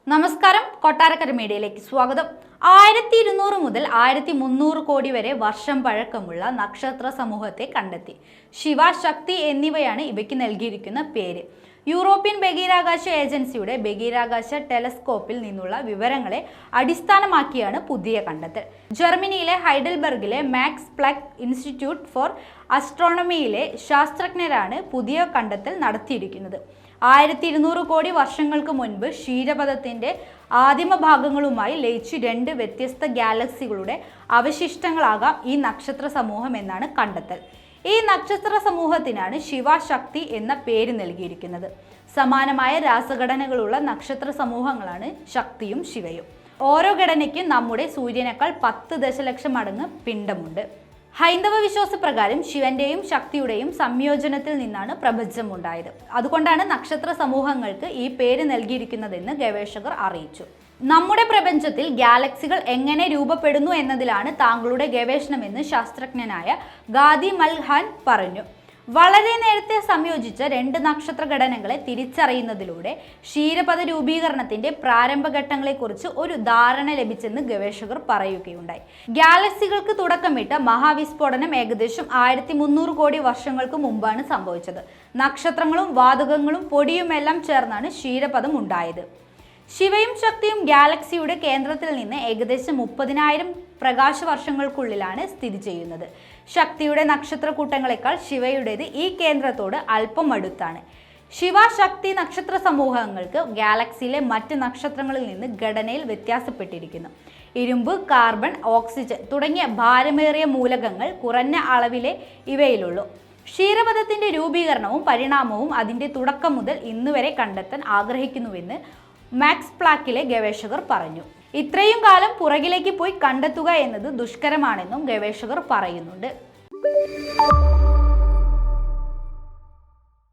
നമസ്കാരം, കൊട്ടാരക്കര മീഡിയയിലേക്ക് സ്വാഗതം. 1200 മുതൽ 1300 കോടി വരെ വർഷം പഴക്കമുള്ള നക്ഷത്ര സമൂഹത്തെ കണ്ടെത്തി. ശിവ, ശക്തി എന്നിവയാണ് ഇവയ്ക്ക് നൽകിയിരിക്കുന്ന പേര്. യൂറോപ്യൻ ബഹിരാകാശ ഏജൻസിയുടെ ബഹിരാകാശ ടെലസ്കോപ്പിൽ നിന്നുള്ള വിവരങ്ങളെ അടിസ്ഥാനമാക്കിയാണ് പുതിയ കണ്ടെത്തൽ. ജർമ്മനിയിലെ ഹൈഡൽബർഗിലെ മാക്സ് പ്ലാങ്ക് ഇൻസ്റ്റിറ്റ്യൂട്ട് ഫോർ ആസ്ട്രോണമിയിലെ ശാസ്ത്രജ്ഞരാണ് പുതിയ കണ്ടെത്തൽ നടത്തിയിരിക്കുന്നത്. 1200 കോടി വർഷങ്ങൾക്ക് മുൻപ് ക്ഷീരപഥത്തിന്റെ ആദിമ ഭാഗങ്ങളുമായി ലയിച്ച് 2 വ്യത്യസ്ത ഗാലക്സികളുടെ അവശിഷ്ടങ്ങളാകാം ഈ നക്ഷത്ര സമൂഹം എന്നാണ് കണ്ടെത്തൽ. ഈ നക്ഷത്ര സമൂഹത്തിനാണ് ശിവ, ശക്തി എന്ന പേര് നൽകിയിരിക്കുന്നത്. സമാനമായ രാസഘടനകളുള്ള നക്ഷത്ര സമൂഹങ്ങളാണ് ശക്തിയും ശിവയും. ഓരോ ഘടനയ്ക്കും നമ്മുടെ സൂര്യനേക്കാൾ 10 ദശലക്ഷം മടങ്ങ് പിണ്ഡമുണ്ട്. ഹൈന്ദവ വിശ്വാസപ്രകാരം ശിവന്റെയും ശക്തിയുടെയും സംയോജനത്തിൽ നിന്നാണ് പ്രപഞ്ചം ഉണ്ടായത്. അതുകൊണ്ടാണ് നക്ഷത്ര സമൂഹങ്ങൾക്ക് ഈ പേര് നൽകിയിരിക്കുന്നതെന്ന് ഗവേഷകർ അറിയിച്ചു. നമ്മുടെ പ്രപഞ്ചത്തിൽ ഗാലക്സികൾ എങ്ങനെ രൂപപ്പെടുന്നു എന്നതിലാണ് താങ്കളുടെ ഗവേഷണമെന്ന് ശാസ്ത്രജ്ഞനായ ഗാദി മൽഹാൻ പറഞ്ഞു. വളരെ നേരത്തെ സംയോജിച്ച 2 നക്ഷത്ര ഘടനകളെ തിരിച്ചറിയുന്നതിലൂടെ ക്ഷീരപഥ രൂപീകരണത്തിന്റെ പ്രാരംഭഘട്ടങ്ങളെക്കുറിച്ച് ഒരു ധാരണ ലഭിച്ചെന്ന് ഗവേഷകർ പറയുകയുണ്ടായി. ഗാലക്സികൾക്ക് തുടക്കമിട്ട മഹാവിസ്ഫോടനം ഏകദേശം 1300 കോടി വർഷങ്ങൾക്ക് മുമ്പാണ് സംഭവിച്ചത്. നക്ഷത്രങ്ങളും വാതകങ്ങളും പൊടിയുമെല്ലാം ചേർന്നാണ് ക്ഷീരപഥം ഉണ്ടായത്. ശിവയും ശക്തിയും ഗാലക്സിയുടെ കേന്ദ്രത്തിൽ നിന്ന് ഏകദേശം 30,000 പ്രകാശ വർഷങ്ങൾക്കുള്ളിലാണ് സ്ഥിതി ചെയ്യുന്നത്. ശക്തിയുടെ നക്ഷത്രക്കൂട്ടങ്ങളെക്കാൾ ശിവയുടേത് ഈ കേന്ദ്രത്തോട് അല്പം അടുത്താണ്. ശിവ, ശക്തി നക്ഷത്ര സമൂഹങ്ങൾക്ക് ഗാലക്സിയിലെ മറ്റ് നക്ഷത്രങ്ങളിൽ നിന്ന് ഘടനയിൽ വ്യത്യാസപ്പെട്ടിരിക്കുന്നു. ഇരുമ്പ്, കാർബൺ, ഓക്സിജൻ തുടങ്ങിയ ഭാരമേറിയ മൂലകങ്ങൾ കുറഞ്ഞ അളവിലെ ഇവയിലുള്ളൂ. ക്ഷീരപഥത്തിന്റെ രൂപീകരണവും പരിണാമവും അതിന്റെ തുടക്കം മുതൽ ഇന്നുവരെ കണ്ടെത്താൻ ആഗ്രഹിക്കുന്നുവെന്ന് മാക്സ് പ്ലാങ്കിലെ ഗവേഷകർ പറഞ്ഞു. ഇത്രയും കാലം പുറകിലേക്ക് പോയി കണ്ടെത്തുക എന്നത് ദുഷ്കരമാണെന്നും ഗവേഷകർ പറയുന്നുണ്ട്.